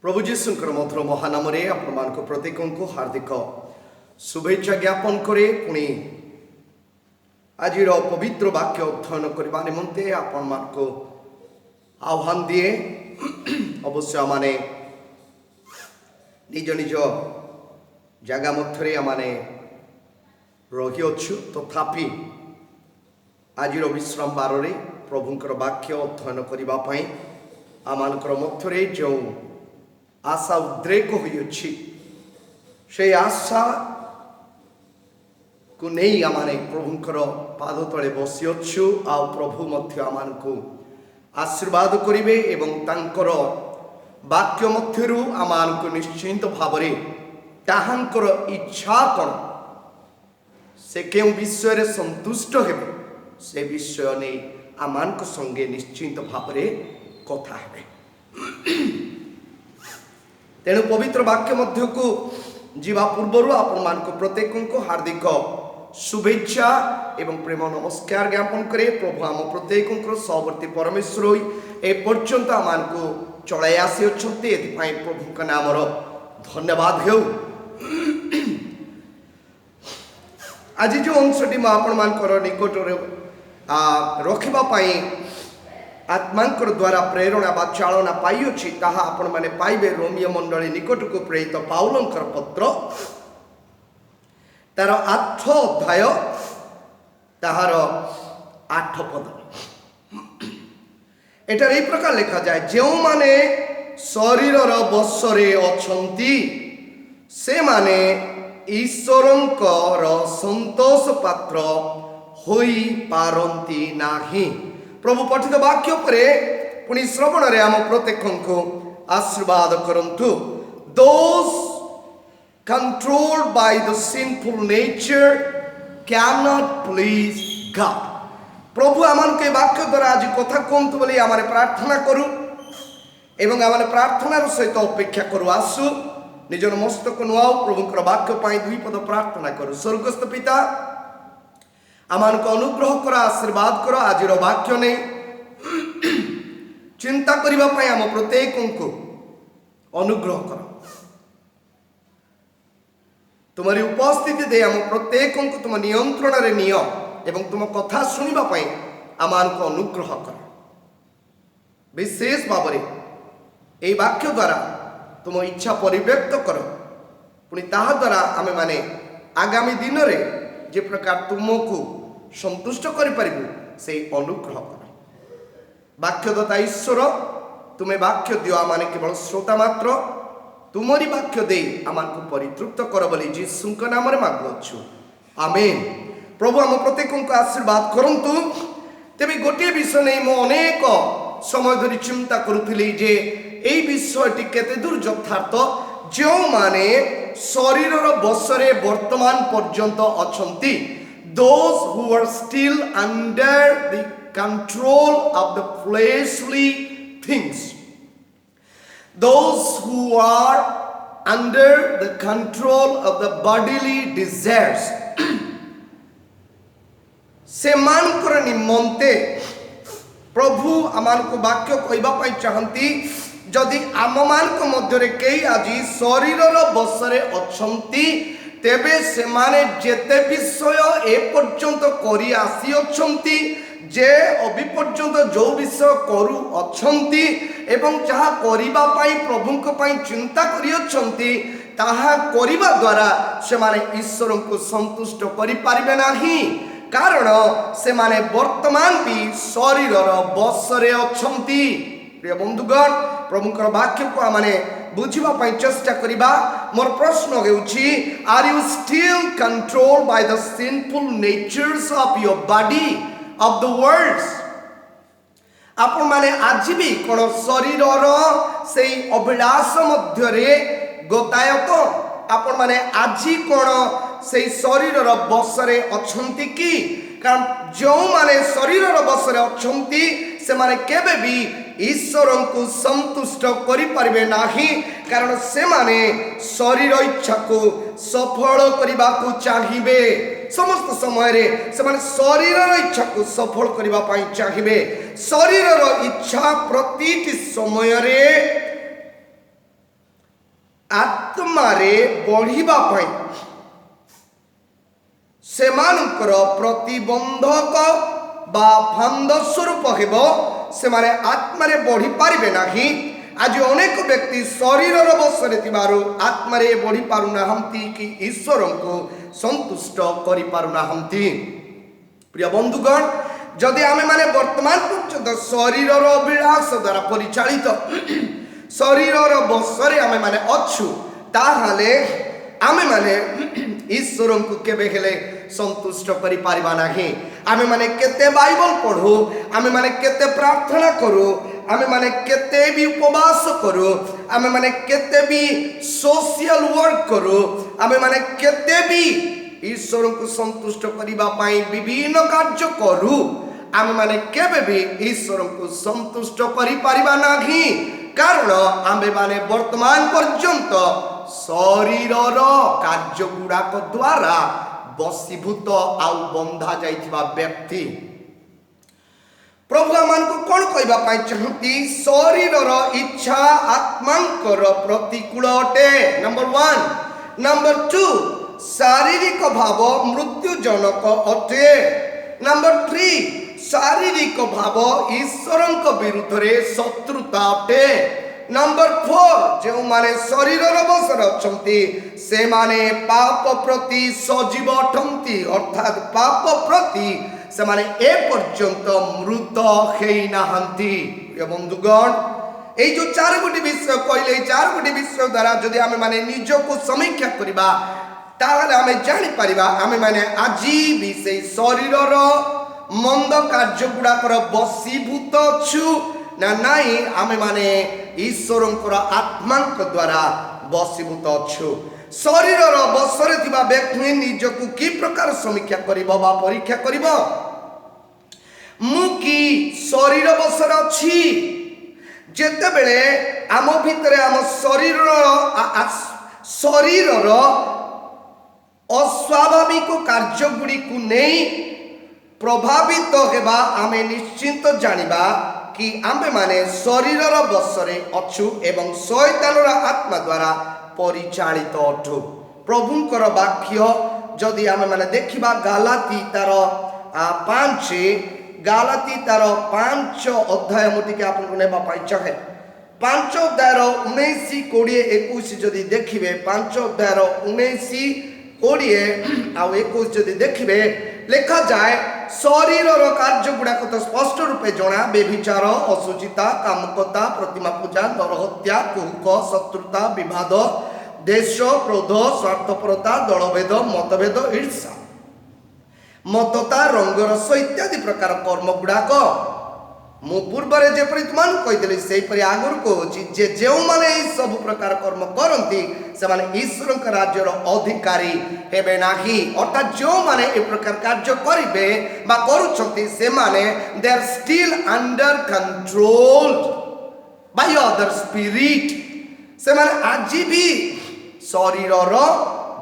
प्रभु जीशुंकर मधुर महानाम आपण प्रत्येक को हार्दिक शुभेच्छा ज्ञापन करे पुणी आज पवित्र वाक्य अध्ययन करने निमंते आपण को आह्वान दिए। अवश्य माने निज निज जगह मध्य माने रही अच्छु तथापि आज विश्राम बार रे प्रभुंकर वाक्य अध्ययन करने आमानकर मध्य जो आशा उद्रेक होइछि से आशा को नहीं आमाने प्रभुंकर पाद तले बसी अच्छु आ प्रभु मध्य आमान को आशीर्वाद करिवे एवं तांकर वाक्य मध्यरु आमान को निश्चिंत भावरे ताहांकर इच्छा कौन से केउ विषय रे संतुष्ट हेबे से विषय नहीं आमान को संगे निश्चिंत भावरे कथा हेबे। तेणु पवित्र वाक्य मध्य को जीवा पूर्वर आपण को प्रत्येक को हार्दिक शुभेच्छा एवं प्रेम नमस्कार ज्ञापन करे। प्रभु आम प्रत्येक सहवर्ती परमेश्वर ए पर्यंत आम को चलाई आसी अच्छे एपाई प्रभु का नाम धन्यवाद हो। आज जो अंशटी मुझे निकट रखापी आत्मांकर द्वारा प्रेरणा बा चालना पाई अच्छी ताहा आपण माने पाइबे रोमियो मंडली निकट को प्रेरित पाउलंकर पत्र तार 8 अध्याय ताहार 8 पद एटार ए प्रकार लिखा जाए जो माने शरीरर बशरे अछंती से माने ईश्वरंकर संतोष पात्र होई पारंती नाही। प्रभु पठित वाक्य पर पुणी श्रवण रे आम प्रत्येक को आशीर्वाद करंतु। Those controlled by the sinful nature cannot please God। प्रभु आमान के वाक्य द्वारा आज कथा कहतु बोली आम प्रार्थना करूँ एवं आम प्रार्थनार सहित अपेक्षा करूँ। आसु निजर मस्तक नुआओ प्रभुंकर वाक्य पाई दुई पद प्रार्थना करूँ। स्वर्गस्थ पिता आमान को अनुग्रह कर आशीर्वाद कर आज वाक्य नहीं चिंता करने आम प्रत्येक को अनुग्रह कर तुम्हारी उपस्थिति दे आम प्रत्येक को तुम नियंत्रण रे निय एवं तुम कथा शुणा आमान को अनुग्रह कर। विशेष भाव में ये वाक्य द्वारा तुम इच्छा परिव्यक्त कर पुणी ताहा द्वारा आमे माने आगामी दिन रे जे प्रकार तुमको संतुष्ट करिपारिबु से अनुग्रह कर। वाक्यदाता ईश्वर तुम्हें वाक्य दियो आमाने केवल श्रोता मात्र तुमरी वाक्य दे आमान को परितृप्त कर बोली जीसुंक नाम रे मागुछु आमेन। प्रभु आम प्रत्येक को आशीर्वाद करंतु। तेबे गोटे विषय नहीं मो अनेक समय धरी चिंता करुथिली जे एई विषयटी केते दूर यथार्थ जो माने शरीरर बशरे वर्तमान पर्यंत अछंती those who are still under the control of the fleshly things, those who are under the control of the bodily desires सेमानकर निमंते प्रभु आमान को वाक्य कहबा चाहती जदि आम मान मध्य कई आज शरीरर बशरे अछंती तेबे से माने जेते विषय ए पर्यंत करी आसी अछंती जे अभी पर्यंत जो विषय करू अछंती एवं जहाँ करिबा पाई प्रभुंक पाई चिंता करी अछंती ताहा करिबा द्वारा से माने ईश्वर को संतुष्ट करि पारिबे नाही। कारण से माने वर्तमान भी शरीरर बशरे अछंती। प्रिय बंधुगण प्रभुंकर वाक्य को आमने बुझिबा पई चेष्टा करिबा। मोर प्रश्न हेउछि are you still controlled by the sinful natures of your body of the worlds. आपण माने आज भी कोन शरीरर सेई अभिलाष मध्य रे गोतायत आपण माने आज कोन सेई शरीरर बशरे अछंती कि कारण जो माने शरीरर बशरे अछंती से माने केबे भी ईश्वर को संतुष्ट करि परिबे नाही। कारण से माने शरीर इच्छा को सफल करबा को चाहिबे। समस्त समय रे से माने शरीर इच्छा को सफल करबा पई चाहिबे। शरीर इच्छा प्रति समय रे आत्मारे बढ़िबा पई सेमानकर प्रतिबंधक बा फांद स्वरूप हेब से माने आत्मारे बढ़ी पारिबे नाही। आज अनेक व्यक्ति शरीर बसरे थिबारु आत्मारे बढ़ी पारु नाहंती कि ईश्वर को संतुष्ट करि पारु नाहंती। प्रिय बंधुगण, जदि आमे माने वर्तमान पर्यंत शरीर अभिलाष द्वारा परिचालित शरीर बसरे आमे माने अच्छु ताहाले आमे माने ईश्वर को केबे हेले संतुष्ट करि पारिबा नाही। आमे माने केते बाइबल पढ़ू, आमे माने केते प्रार्थना करू, आमे माने केते भी उपवास करू, आमे माने केते भी सोशल वर्क करू, आमे माने केते भी ईश्वर को संतुष्ट करिबा पाई विभिन्न कार्य करू, आमे माने केबे भी ईश्वर को संतुष्ट करि पारिबा नाही। कारण आमे माने वर्तमान पर्यंत शरीरर कार्य गुड़ाक द्वारा बसीभूत आउ बंधा जाइथिबा व्यक्ति। प्रभु आमान को कौन कहबा पाई चाहती? शरीरर इच्छा आत्मांकर प्रतिकूल अटे, नंबर 1। नंबर 2, शारीरिक भाव मृत्युजनक अटे। नंबर 3, शारीरिक भाव ईश्वरଙ୍କ विरुद्धरे शत्रुता अटे। नंबर 4, जो माने शरीरर बसरे अछंती से माने पाप प्रति सजीव अटंती, अर्थात पाप प्रति से माने ए पर्यंत मृत हेई नाहंती। प्रिय बंधुगण, এই যে চার গোটি বিষয় কইলে এই চার গোটি বিষয় দ্বারা যদি আমি মানে নিজকে সমীক্ষা করিবা তাহলে আমি জানি পারিবা আমি মানে আজি বি সেই শরীরর মন্দ কার্য গুড়াকর বশীভূত छु ना नाई आमे माने ईश्वरंकर आत्मांक द्वारा बशीभूत छु। शरीरर बसरे थिबा व्यक्ति निजकु की प्रकार समीक्षा करिबो बा परीक्षा करिबो? मु की शरीर बसरे अछि? जेते बेले आम भितरे आम शरीरर अस्वाभाविक कार्य गुडी को नहीं प्रभावित हेबा आमे निश्चिंत जानिबा कि आमे माने शरीरर बसरे अछु एवं शैतानर आत्मा द्वारा परिचालित अठु। प्रभुंकर वाक्य जदि आमे माने देखिबा गालाती तार 5 गालाती तार 5 अध्याय मुटिके आपन को नेबा पाई चाहे 5 अध्यायर 19 20 21 जदि देखिबे 5 अध्यायर 19 20 आ 21 जदि देखिबे लिखा जाए शरीरर कार्य गुड़ाक तो स्पष्ट रूपे जना बेभिचार असुचिता कामुकता प्रतिमा पूजा नरहत्या कुहुक शत्रुता विवाद देश क्रोध स्वार्थपरता दलभेद मतभेद ईर्षा मतता रंगरस इत्यादि प्रकार कर्म गुड़ाक मु पूर्वरे जेपरि तुमान कहिदेली सेपरि आगुर कहूची जे जो माने सब प्रकार कर्म करंती से माने ईश्वर का राज्यर अधिकारी हेबे नाही। अर्थात जो माने ए प्रकार कार्य करिबे बा करूछंती से माने they are still under control by other spirit. से माने आज भी शरीरर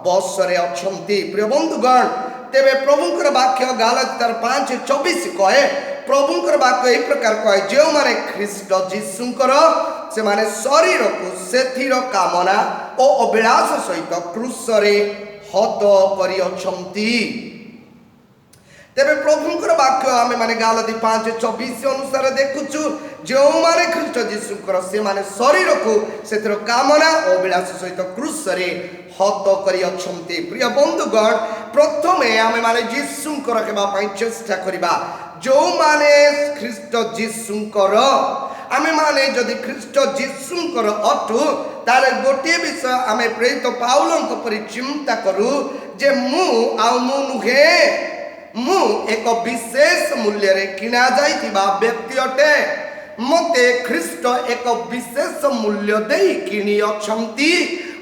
बसरे अछंती। प्रिय बंधुगण, तेबे प्रभुंकर वाक्य गालाती 5:24 कहे प्रभुंकर वाक्य यही प्रकार कहे जो माने ख्रीष्ट जीशुंकर से माने शरीर को सेथिर कामना और अभिलाष सहित क्रूसरे हत करि अछंती। तेबे प्रभुंकर वाक्य आमे माने गालाती 5:24 अनुसार देखुछु जो माने ख्रीष्ट जीशुंकर से माने शरीर को सेथिर कामना और अभिलाष सहित क्रूसरे हत करि अछंती। प्रिय बंधुगण, प्रथमे आमे माने जीशुंकर केबा पई चेष्टा करिबा जो माने ख्रीष्ट जीशुंकर आमे माने जदि ख्रीष्ट जीशुंकर अटु ताले गोटे विषय आमे प्रेरित पाउलंक परि चिंता करू जे मु नुहे मु एक विशेष मूल्य रे किना जाइतिबा व्यक्ति अटे। मते ख्रीष्ट एक विशेष मूल्य देई किनी अछंती।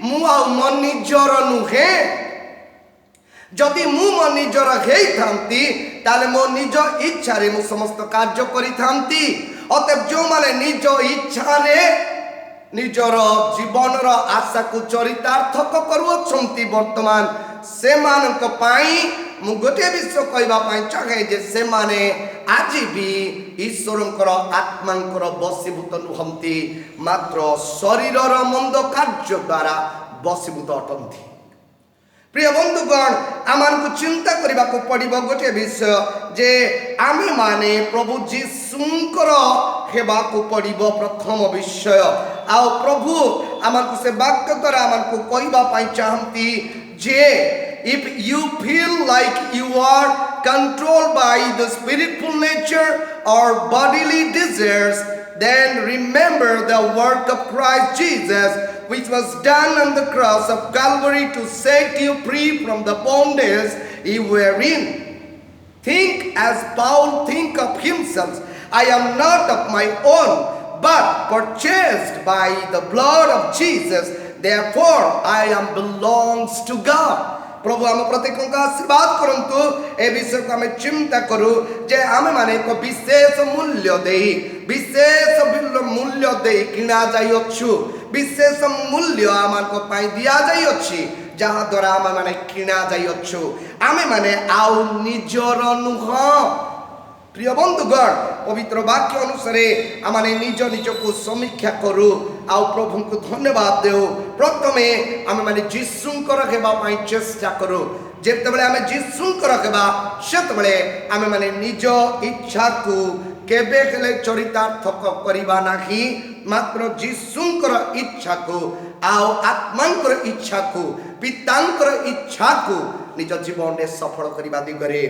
मु मो निजर नुहे। जदि मु मो निजर हेई थांती ताले मो निज इच्छा रे मु समस्त कार्य करि थांती। अतएव जो माने निज इच्छा रे निजर जीवनर आशा को चरितार्थक करूछंती वर्तमान से मानक पाई मु गोटे विषय कहबा पाई चाहे जे से माने आज भी ईश्वरंकर आत्मांकर बशीभूत नुहंती मात्र शरीरर मंद कार्य द्वारा ବଶୀଭୂତ ଅଟନ୍ତି। प्रिय बंधुगण आमान को चिंता करने को पड़ो गोटे विषय जे आमे माने प्रभु जीशुंकर हेबा को पड़ो प्रथम विषय आ प्रभु आमान को से वाक्य द्वारा आमान को कहबा पाई चाहती जे if you feel like you are controlled by the spiritual nature or bodily desires, then remember the work of Christ Jesus, which was done on the cross of Calvary to set you free from the bondage you were in. Think as Paul think of himself, I am not of my own, but purchased by the blood of Jesus. Therefore, I am belongs to God. प्रभु आम प्रत्येक आशीर्वाद करंतु ए विषय को हमें चिंता करूँ जे आमे माने को विशेष मूल्य दे किना जाइछु विशेष मूल्य आमान को पाई दिया जाइछि जहाँ द्वारा आमे माने किना जाइछु आमे माने आउ निजर नुह। प्रिय बंधुगण पवित्र वाक्य अनुसार आमे निज निज को समीक्षा करू आउ प्रभु को धन्यवाद देऊ। प्रथमे आमे माने जीशुंकर हेबा पाई चेष्टा करू जेतेबेले आमे जीशुंकर हेबा सेतेबेले आमे माने निज इच्छा को केबे हेले चरितार्थक करिबा नाही मात्र जीशुंकर इच्छा को आउ आत्मांकर इच्छा को पितांकर इच्छा को निज जीवन में सफल करिबा दिगरे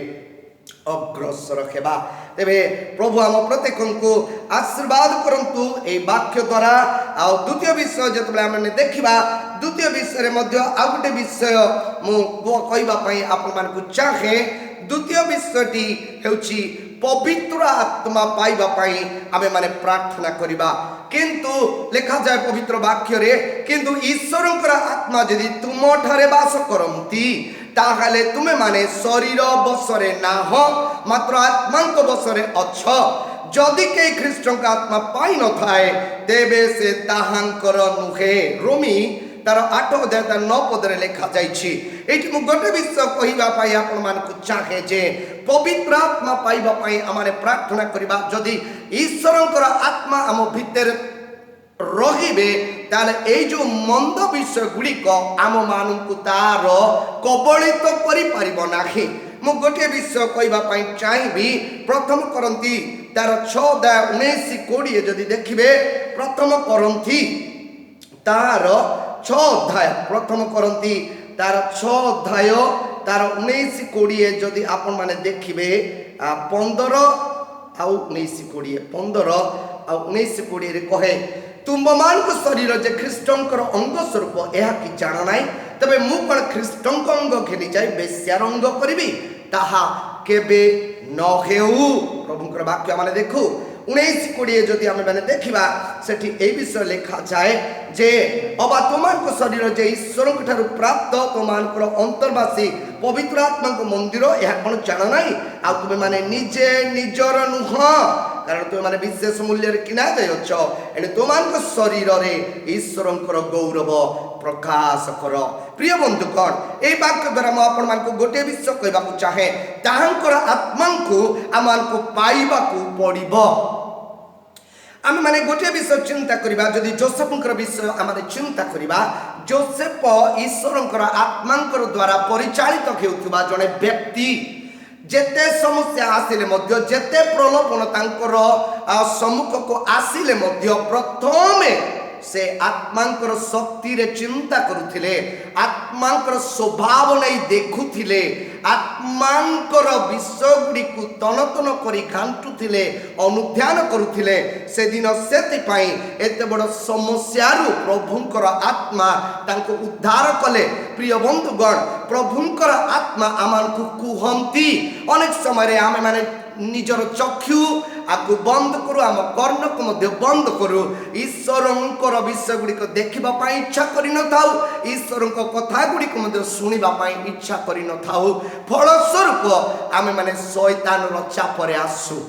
अग्रसर हेबा। तेबे प्रभु आम प्रत्येक को आशीर्वाद करंतु ए वाक्य द्वारा आ द्वितीय विषय जेतबेले आमे देखिबा द्वितीय विषय रे मध्य आ गोटे विषय मु कहबा पई आपन मान को चाहे। द्वितीय विषयटी हेउची पवित्र आत्मा पाइबा पई आमे माने प्रार्थना करिबा किंतु लिखा जाए पवित्र वाक्य रे किंतु ईश्वरंकर आत्मा यदि तुम ठारे वास करंती ताहाले तुमे माने शरीर बसरे ना हो मात्र आत्मांक बसरे अछ जदि के ख्रीष्टन का आत्मा पाई न थाए तेबे से ताहांकर नुहे। रोमी तार 8 अध्याय 9 पद रे लिखा जाइछि। एठी मु गोटे विषय कहिबा पाई आपन मान को चाहे जे पवित्र आत्मा पाइबा पाई आमाने प्रार्थना करिबा जदि ईश्वरंकर आत्मा आम भितर रहिबे ताले ए जो मंद विषय गुड़िक आम मानू तार कबलित करि परिबो नाही। मु गोटे विषय कहबा पाई चाहिबी प्रथम करंती तार 6 अध्याय 19-20 जदि देखिबे प्रथम करंती तार 6 अध्याय प्रथम करंती तार 6 अध्याय तार 19-20 जदि आपण माने देखिबे 15 आउ 19-20 15 आउ 19-20 रे कहे तुम मान को शरीर जे ख्रीष्टंकर अंग स्वरूप यह कि जान नाई तबे मु कोन ख्रीष्टंक अंग घेनी जाय बेस्यार अंग करिबी ताहा केबे न हेउ। प्रभुकर वाक्य माने देखु 19-20 जदि आमे माने देखिबा सेठी ए विषय लिखा जाए जे अबा तुमान को शरीर जे ईश्वर ठारू प्राप्त तुमान को अंतर्वासी पवित्र आत्मा को मंदिर यह कोन जान नाई आ तुमे माने निजे निजर नुह कारण तुम माने विशेष मूल्य किना जाइछ एने तुमान को शरीर रे ईश्वरंकर गौरव प्रकाश कर। प्रिय बंधुगण ए वाक्य द्वारा मैं आपण मान को गोटे विषय कहबा को चाहे ताहांकर आत्मा को आमान को पाइबा को पड़िबो। आमे माने गोटे विषय चिंता करिबा जदि जोसेफंकर विषय आमे चिंता करिबा जोसेफ ईश्वरंकर आत्मांकर द्वारा परिचालित हेउथबा जने व्यक्ति जेते समस्या आसिले मध्य जेते प्रलोभन तांकर सम्मुख को आसिले मध्य प्रथमे से आत्मांकर शक्ति रे चिंता करुथिले आत्मांकर स्वभाव नै देखुथिले आत्मांकर विषय गुडी को तन तन करी घांटुथिले अनुध्यान करुथिले से दिन सेति पई एते बड़ समस्या रु प्रभुंकर आत्मा तांको उद्धार कले। प्रिय बंधुगण प्रभुंकर आत्मा आमान को कुहंती अनेक समय रे आमे माने निजर चक्षु आकु बंद करू आम कर्ण को मध्य बंद करू ईश्वरंकर विषय गुडी को देखिबा पाई इच्छा करि न थाउ ईश्वरंकर कथा गुडी को मध्य सुनिबा पाई इच्छा करि न थाउ फल स्वरूप आमे माने शैतान रो चाप रे आसु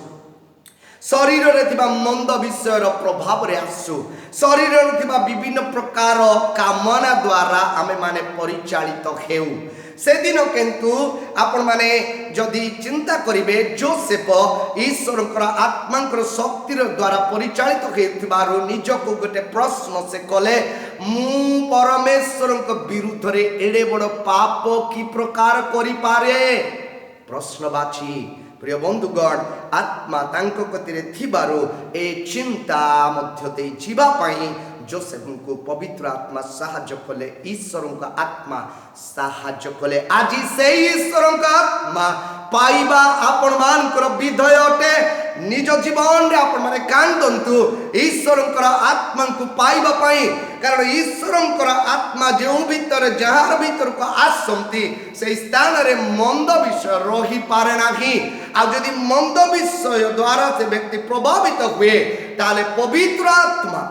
शरीर रे थिबा मंद विषय रो प्रभाव रे आसु शरीर रे थिबा विभिन्न प्रकार कामना द्वारा आमे माने परिचालित हेउ से दिन किंतु आपण माने जदि चिंता करिवे जोसेफ ईश्वरकर आत्मांकर शक्तिर द्वारा परिचालित हेथिबारु निजको गोटे प्रश्न से कले मु परमेश्वर विरुद्ध रे एड़े बड़ पाप कि प्रकार करि पारे प्रश्नवाची। प्रिय बंधुगण आत्मा तांको कतिरे थिबारो ए चिंता मध्य दे जीवा पाई जोसेफ को पवित्र आत्मा साहाय्य कले ईश्वर का आत्मा साहाय्य कले। आज से ईश्वर का आत्मा पाइबा आपण मानकर विधेय अटे। निज जीवन रे आपण माने कांदंतु ईश्वर आत्मा को पाइबा पाई, कारण ईश्वर आत्मा जो भीतर जार भीतर को आसंती से स्थान रे मंद विषय रही पारे नाही। आ यदि मंद विषय द्वारा से व्यक्ति प्रभावित हुए ताले पवित्र आत्मा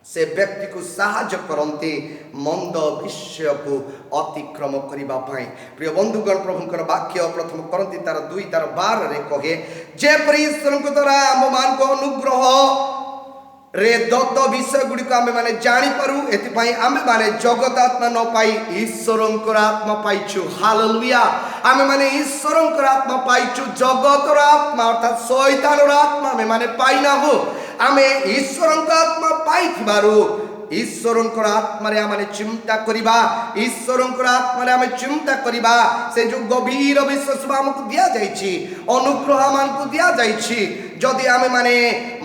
से व्यक्ति को साहाय्य करते मंद विषय को अतिक्रम करबा पाई। प्रिय बंधुगण प्रभुकर वाक्य प्रथम करंती तार 2:12 रे कहे जे ईश्वर को द्वारा आम मान को अनुग्रह रे दत्त विषय गुडी को आमे माने जानि पारू एति आमे माने जगत आत्मा न पाई ईश्वरंकर आत्मा पाइछु। हालेलुया। आमे माने ईश्वरंकर आत्मा पाइछु, जगतर आत्मा अर्थात शैतानर आत्मा आमे माने पाई ना हो। आमे ईश्वरंकर आत्मा पाई थिबारू ईश्वरंकर आत्मा रे आमे चिंता करिबा, ईश्वरंकर आत्मा रे आमे चिंता करिबा। से जो गभीर विश्वास हमको दिया जाइछि, अनुग्रह हमको दिया जाइछि। जदि आमे माने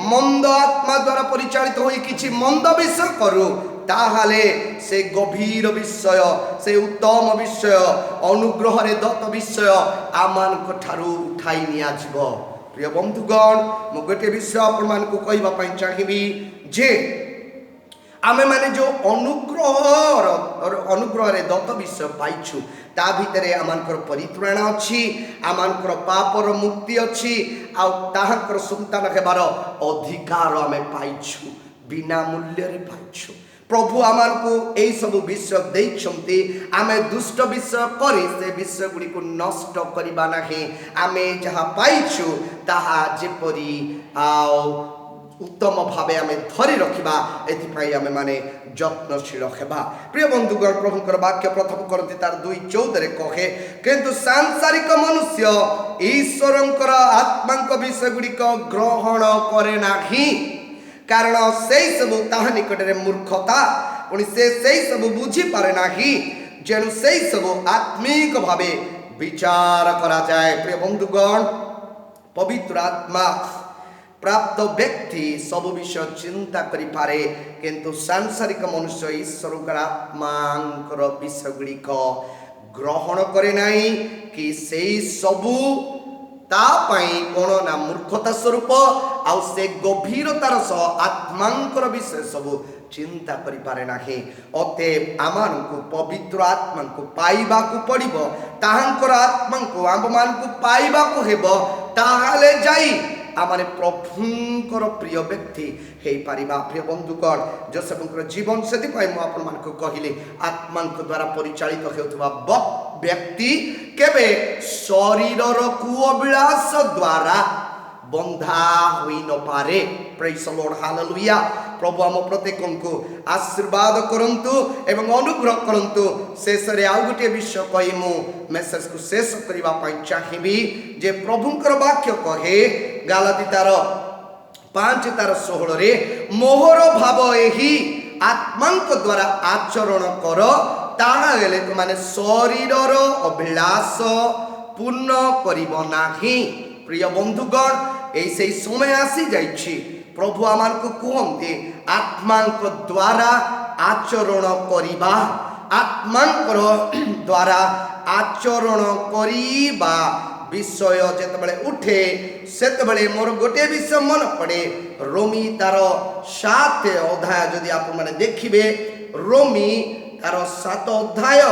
मंद आत्मा द्वारा परिचालित होई किछि मंद विषय करू ताहाले से गभीर विषय से उत्तम विषय अनुग्रह रे दत्त विषय आमान को ठारू उठाई निया जिवो। प्रिय बंधुगण मु गोटे विषय आपण मान को कहबा पई चाहिबी जे आमे माने जो अनुग्रह रे दत्त विषय पाइछु ता भितरे आमानकर परित्राण अछि, आमानकर पापर मुक्ति अछि, आ ताहाकर संतान हेबार अधिकार आमे पाइछु, बिना मूल्य रे पाइछु। प्रभु आमान को एई सब विषय दैछन्ते आमे दुष्ट विषय करी से विषय गुडी को नष्ट करिबा नाही। आमे जहा पाइछु ताहा जेपरी उत्तम भावे आमे धरी रखिबा एथि आमे माने यत्नशील हेबा। प्रिय बंधुगण प्रभुकर वाक्य प्रथम करंती तार 2:14 रे कहे किंतु सांसारिक मनुष्य ईश्वरंकर आत्मांक विषय गुडी को ग्रहण करे नाही, कारण से सब ताहा निकट रे मूर्खता, पुणी से सब बुझी पारे नाही जेनु से सब आत्मिक भावे विचार करा जाए। प्रिय बंधुगण पवित्र आत्मा प्राप्त व्यक्ति सब विषय चिंता करि पारे, किंतु सांसारिक मनुष्य ईश्वर आत्मांकर विषय गुड़िक ग्रहण करे नाही कि से सबू तापाई कोण ना मूर्खता स्वरूप आउ से गभीरतार सह आत्मांकर विषय सबू चिंता करि पारे नाही। अतएव आमान को पवित्र आत्मा को पाइबा को पड़िबो, ताहांकर आत्मा को आम मान को पाइबा को हेबो, ताहाले जाई आमाने प्रभुंकर प्रिय व्यक्ति हे पारिबा। प्रिय बंधुगण जोसेफंकर जीवन सेति पाई मु आपन मान को कहिले आत्मा द्वारा परिचालित हेउथबा व्यक्ति केबे शरीरर कुअभिलाष द्वारा बंधा होई न पारे। Praise the Lord. हालेलुया। प्रभु आम प्रत्येक को आशीर्वाद करंतु एवं अनुग्रह करंतु। शेष रे आउ गोटे विषय कहि मु मेसेज को शेष करबा पई चाहिबी जे प्रभुंकर वाक्य कहे गालाती तार 5:16 रे मोहर भाव एही आत्मांक द्वारा आचरण कर ताहाले माने शरीरर अभिलाष पूर्ण करिबो नाही। प्रिय बंधुगण ऐसे समय आसी जाइछि प्रभु आमान को कहते आत्मांक द्वारा आचरण करिबा, आत्मांकर द्वारा आचरण करिबा विषय जेतबेले उठे सेतबेले मोर गोटे विषय मन पड़े। रोमी तार 7 अध्याय जदि आप माने देखिबे, रोमी तार 7 अध्याय,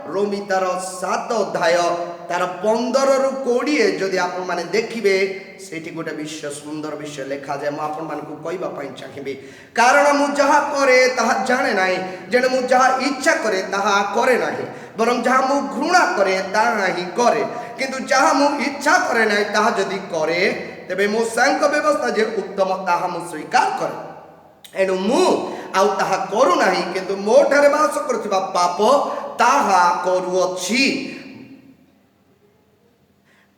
रोमी तार 7 अध्याय तार 15 रु 20 जदि आप माने देखिबे सेठी गोटे विषय सुंदर विषय लिखा जाए। मु आपन मान को कहबा पई चाहिबे, कारण मु जहा करे ताहा जाने नाही, जेने मु जहा इच्छा करे ताहा करे नाही, बरं जहा मु घृणा करे ताहा ही करे। किंतु जहा मु इच्छा करे नाही ताहा जदि करे तेबे मो सांक व्यवस्था जे उत्तम ताहा मु स्वीकार करे। एनु मु आउ ताहा करू नाही, किंतु मो ठारे वास करथिबा पाप ताहा करूअछि।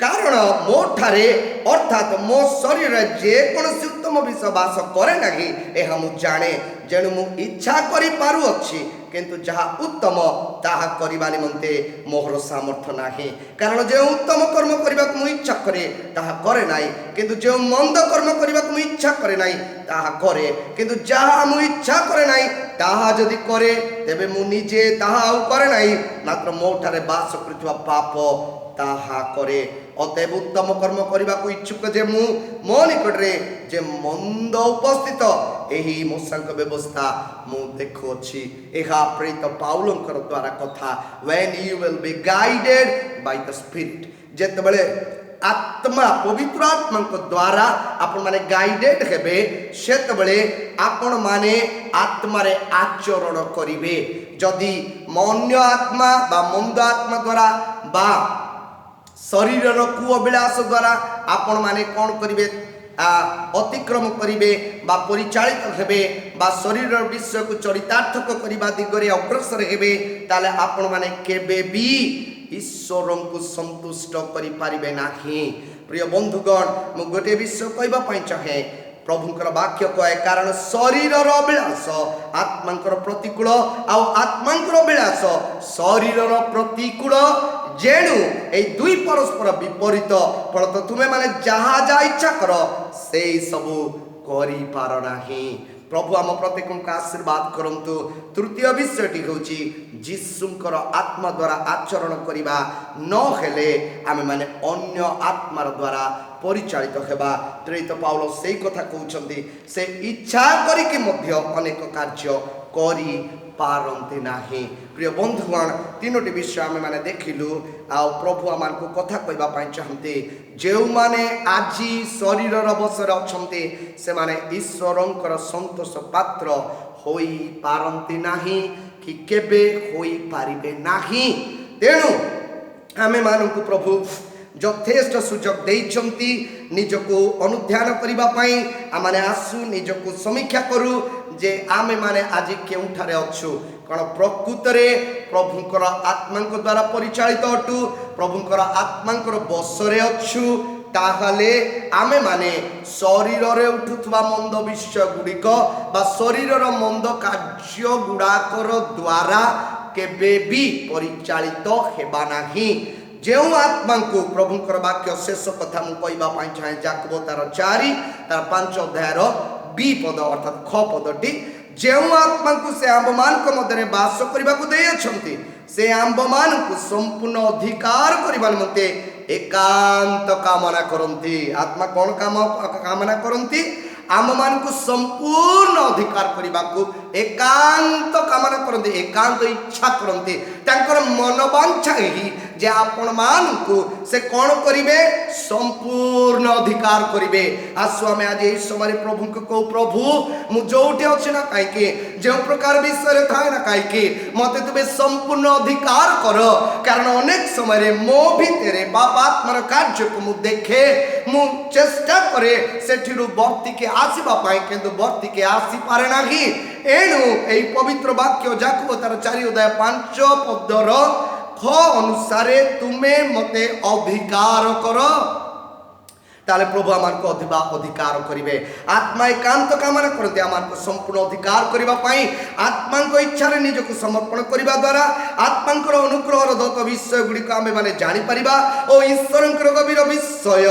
कारण मो ठारे अर्थात मो शरीर जे कोनसी उत्तम विषय वास करे नाही एहा मु जाने, जेणु मु इच्छा करि पारु अछि किंतु जहा उत्तम ताहा करिबा निमंते मोहर सामर्थ्य नाही। कारण जे उत्तम कर्म करबा मु इच्छा करे ताहा करे नाही, किंतु जे मंद कर्म करबा मु इच्छा करे नाही ताहा करे। किंतु जहा मु इच्छा करे नाही ताहा जदि करे तेबे मु निजे ताहा करे नाही, मात्र मोठारे बास करथुवा पाप ताहा करे। अतएव उत्तम कर्म करने को इच्छुक जे मु मो निकटरे जे मंद उपस्थित एही मोसांक व्यवस्था मु देखुछि। एहा प्रेरित पाउलंकर द्वारा कथा, when you will be guided by the spirit, जेतबेले आत्मा पवित्र आत्मा द्वारा आपण माने गाइडेड हेबे सेतबेले आपण माने आत्मा रे आचरण करिवे। जदि मन्य आत्मा बा मंद आत्मा द्वारा बा शरीर कु अभिलाष द्वारा आपण माने कौन करिवे अतिक्रम करिवे बा परिचालित हेबे बा शरीर विषय को चरितार्थक करिबा दिगरे अग्रसर हेबे, ताले आपण माने केबे भी ईश्वर को संतुष्ट करि पारिबे नाही। प्रिय बंधुगण, मु गोटे विषय कहबा पई चाहे, प्रभुंकर वाक्य कहे कारण शरीर अभिलाष आत्मांकर प्रतिकूल आउ आत्मांकर अभिलाष शरीर प्रतिकूल, जेणु ए दुई परस्पर विपरीत फलत तुमे माने जहा जा इच्छा कर से सबु करि पार नाही। प्रभु आम प्रत्येक को आशीर्वाद करंतु। तृतीय विषयटी होची जीशुंकर आत्मा द्वारा आचरण करिबा न हेले आमे माने अन्य आत्मार द्वारा परिचालित हेबा। प्रेरित पाउल सेई कथा कहउछंती, से इच्छा करी कि मध्य अनेक कार्य करी पारंती नाही। प्रिय बंधुगण, तीनोटी विषय आमे माने देखिलु आ प्रभु आमान को कथा कहबा पई चाहंती, जेउ माने आजी शरीर अवसर अछंती से माने ईश्वरंकर संतोष पात्र होई पारंती नाही कि केबे होई पारिबे नाही। तेणु आमे मानकु प्रभु यथेष्ट सुजोग देइछंती निजको अनुध्यान करिबा पई। आमाने आसु निजको समीक्षा करू जे आमे माने आज केउठारे अछु, कण प्रकृतरे प्रभुंकर आत्मांक द्वारा परिचालित अटु, प्रभुंकर आत्मांकर बसरे अछु, ताहले आमे माने शरीर रे उठुथबा मंद विषय गुडिक बा शरीर रो मंद कार्य गुडाकर द्वारा केबे भी परिचालित हेबा नाही। जो आत्मा को प्रभुंकर वाक्य शेष कथा मु कहबा पई चाहे, याकूब तार 4 तार 5 अध्यायर बी पद अर्थात ख पदटी, जो आत्मा को से आंबमान को मध्य वास करबा को देय छंती से आंबमान को संपूर्ण अधिकार करबा निमंते एकांत कामना करंती। आत्मा कौन कामना करंती? आम मान को संपूर्ण अधिकार करने को एकांत कामना करते, एकांत इच्छा करते। तांकर मनोवांछा यही जे आपण मान को से कौन करिवे? संपूर्ण अधिकार करिवे। आसु आमे आज एई समय प्रभु को कहू, प्रभु मु जोटे अछि ना काईके जो प्रकार विषय थाए ना काईके मते तुबे संपूर्ण अधिकार कर। कारण अनेक समय मो भितरे बाप आत्मार कार्य को मु देखे, मु चेष्टा करे सेठिरु बर्ती के आसीबा पाए, किंतु बर्ती के आसी पारे नाही। एणु एई पवित्र वाक्य याकूब तार 4 अध्याय 5 पदर ख अनुसारे तुमे मते अधिकार कर, ताले प्रभु आमान को अधिकार करिवे। आत्मा एकांत कामना करते आमान को संपूर्ण अधिकार करिबा पाई, आत्मा को इच्छा रे निज को समर्पण करिबा द्वारा आत्मांकर अनुग्रहर दत्त विषय गुडी को आमे माने जानि परिबा ओ ईश्वरंकर गभीर विषय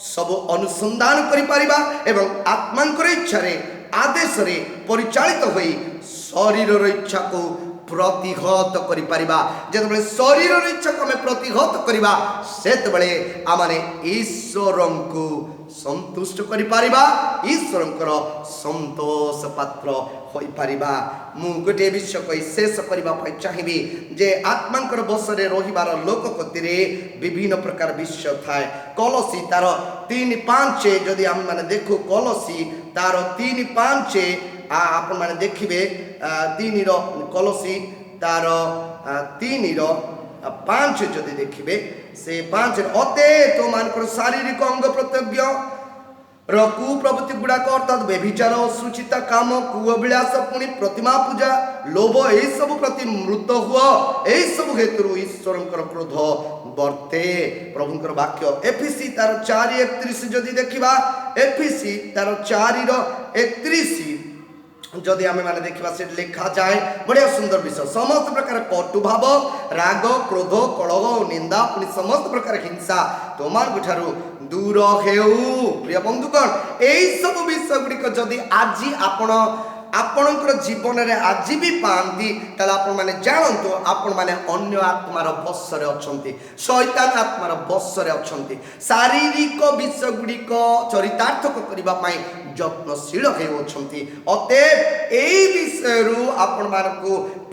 सब अनुसंधान करि परिबा एवं आत्मांकर इच्छा रे आदेश रे परिचालित होई शरीर रो इच्छा को प्रतिहत करि परिबा। जेतबेले शरीर रो इच्छा को हमें प्रतिहत करिबा सेतबेले आमाने ईश्वरं को संतुष्ट करि परिबा, ईश्वरंकर संतोष पात्र होई परिबा। मु गोटे विषय कहि शेष करिबा पई चाहिबी जे आत्मांकर बसरे रहिबार लोक कतिरे विभिन्न प्रकार विषय थाए। कलसी तार 3:5 जदि हम माने देखो, कलसी तार 3:5 आपण माने देखिबे 3 रो कलसी तार 3 रो 5 जदि देखिबे से 5 अते तो मानकर शारीरिक अंग प्रत्यंग रकु प्रवृत्ति गुड़ाक अर्थात व्यभिचार असुचिता काम कुअभिलाष पुणी प्रतिमा पूजा लोभ यही सब प्रति मृत हुआ, यही सब हेतु ईश्वरंकर क्रोध वर्ते। प्रभुंकर वाक्य एफिसी तार 4:31 जदि देखिबा, एफिसी तार 4:31 जदि आम मैंने देखा से लिखा जाए बढ़िया सुंदर विषय समस्त प्रकार कटुभाव राग क्रोध कलह निंदा पुणी समस्त प्रकार हिंसा तुम दूर हेउ प्रिय बंधुगण यही सब विषय गुड़िक जदि आज आपणकर जीवन में आज भी पाती ताले आपण माने जानतु आपण माने अन्य आत्मार बसरे अच्छे शैतान आत्मार बसरे अच्छे शारीरिक विषय गुड़िक चरितार्थक करने यत्नशील होती अतएव यही विषय आपण मानक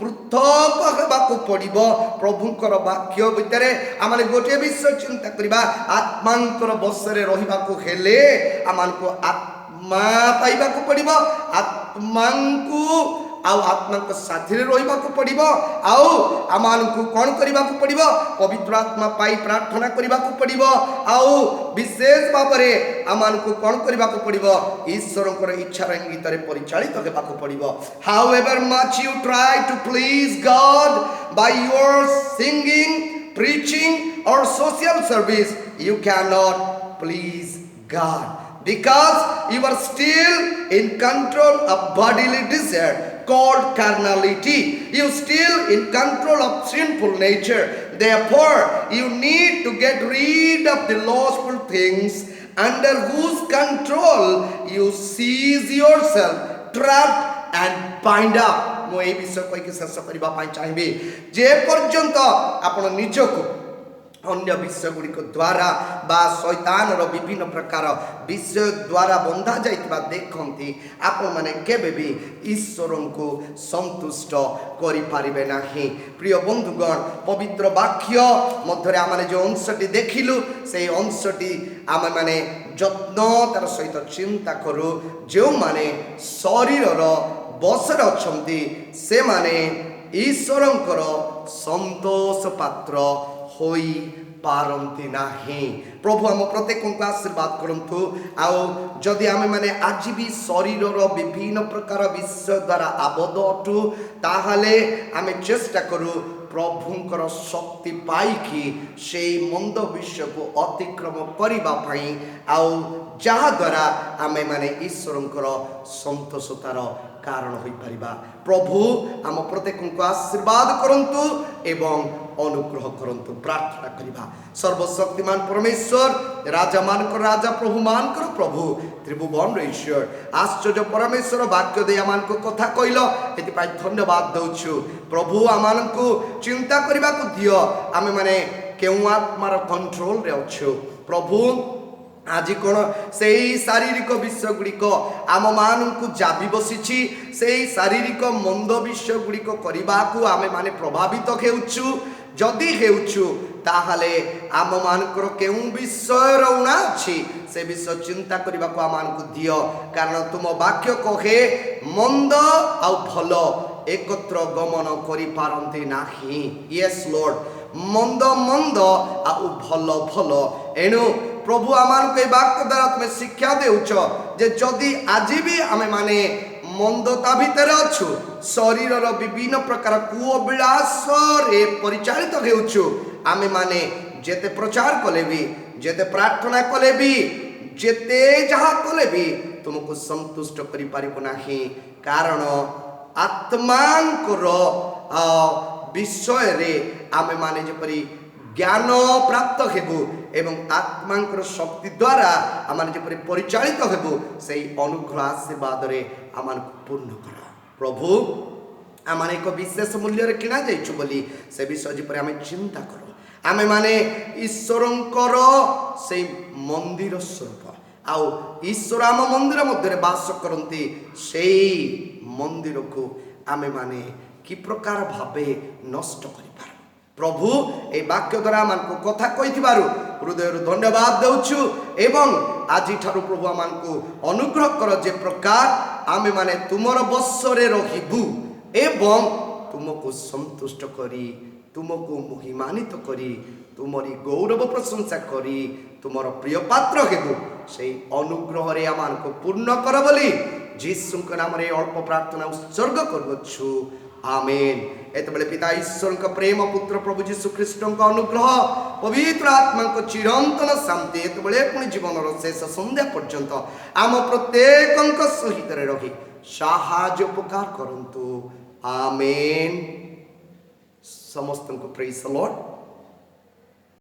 पृथक होगाक पड़ो प्रभुंकर वाक्य भितर आम गोटे विषय चिंता करवा आत्मांकर बसरे रहिबाकु हेले आमको आत्मा पाइबाकु पड़िबो आत्मांकु आउ आत्मा साथी रहिबाकु पड़िबो आउ आमानकु कोन करिबाकु पड़िबो पवित्र आत्मा पाई प्रार्थना करिबाकु पड़िबो आउ विशेष भाबरे आमानकु कोन करिबाकु पड़िबो ईश्वरकर इच्छा इंगित रे परिचालित हेबाकु पड़िबो however much you try to please God by your singing preaching or social service you cannot please God because you are still in control of bodily desire called carnality. You still in control of sinful nature. Therefore, you need to get rid of the lustful things under whose control you seize yourself, trapped and bind up. ମୁଁ এই ବିଷୟ କହିକି ଶେଷ କରିବା ପାଇଁ ଚାହିଁବି ଯେ ପର୍ଯ୍ୟନ୍ତ ଆପଣ ନିଜକୁ अन्य विषय गुड़िक द्वारा बा शैतानर विभिन्न प्रकार विषय द्वारा बंधा जाइतिबा देखंती आपण माने केबे भी ईश्वर को संतुष्ट करि पारिबे नाही। प्रिय बंधुगण पवित्र वाक्य मध्य आम जो अंशटी देखिलु से अंशटी आम माने यत्नतार सहित चिंता करू जो माने शरीरर बसरे अछंती से माने ईश्वरंकर संतोष पात्र होई पारंती नाही। प्रभु आम प्रत्येक को आशीर्वाद करंतु आउ जदि आमे माने आज भी शरीरर विभिन्न प्रकार विषय द्वारा आबद्ध अटु ताहाले आमे चेष्टा करू प्रभुंकर शक्ति पाइकी से मंद विषय को अतिक्रम करिबा पई आउ जहा द्वारा आमे माने ईश्वरंकर संतोषतार कारण होई परिबा। प्रभु आम प्रत्येक को आशीर्वाद करंतु एवं अनुग्रह करंतु। प्रार्थना करिबा। सर्वशक्तिमान परमेश्वर राजा मानकर राजा प्रभु मानकर प्रभु त्रिभुवन ईश्वर आश्चर्य परमेश्वर वाक्य दे आमानको कथा कहिलो एति पाई धन्यवाद दउछु। प्रभु आमानको चिंता करिबा को दियो आमे माने केउ आत्मार कंट्रोल रे अछु। प्रभु आज कौन से शारीरिक विषय गुड़िक आम मान को जाबी बसी से शारीरिक मंद विषय गुड़िक करने को आम माने प्रभावित हेउछु। जदि हेउछु ताहाले आम मानकर केउ विषय उणा अछि से विषय चिंता करने को आम को दियो कारण तुम वाक्य कहे मंद आ भल एकत्र गमन करि पारंती नाही। यस लॉर्ड मंद मंद आ भल भल एणु प्रभु आमान के वाक्य द्वारा तुम्हें शिक्षा देउछ जे जदि आज भी आमे माने मंदता भितर अछु शरीरर विभिन्न प्रकार कुअभिलाष रे परिचालित हेउछु आमे माने जेते प्रचार कले भी जेते प्रार्थना कले भी जेते जहा कले भी तुमको संतुष्ट करि पारिबो नाही कारण आत्मांकर विषय रे आमे माने जेपरि ज्ञान प्राप्त हेबु एवं आत्मांकर शक्ति द्वारा आमान जेपरि परिचालित हेबु सेई अनुग्रह आशीर्वाद रे आमान पूर्ण कर। प्रभु आमान एक विशेष मूल्य रे किना जाइछु बोली से विषय जेपरि आमे चिंता करू आमे माने ईश्वरंकर सेई मंदिर स्वरूप आउ ईश्वर आम मंदिर मध्य रे वास करंती सेई मंदिर को आमे माने कि प्रकार भावे नष्ट करि पार। प्रभु ए वाक्य द्वारा मान को कथा कहिथिबारु हृदय धन्यवाद देउछु एवं आज ठारू प्रभु मान को अनुग्रह कर जे प्रकार आमे माने तुमर बसरे रहिबु एवं तुमको संतुष्ट करी तुमको महिमानित करी तुमरी गौरव प्रशंसा करी तुमर प्रिय पात्र हेबु सेई अनुग्रह रे आमान को पूर्ण कर बोली जीसुक नाम रे अल्प प्रार्थना उत्सर्ग करछु आमेन। एतबेले पिता ईश्वर का प्रेम पुत्र प्रभु जीशु ख्रीष्ट का अनुग्रह पवित्र आत्मा को चिरंतन शांति एतबेले पुणी जीवन शेष संध्या पर्यंत आम प्रत्येक सहित रही ସାହାଯ୍ୟ ଉପକାର କରନ୍ତୁ। ଆମେନ୍। ସମସ୍ତଙ୍କୁ ପ୍ରେଜ୍ ଦ ଲର୍ଡ।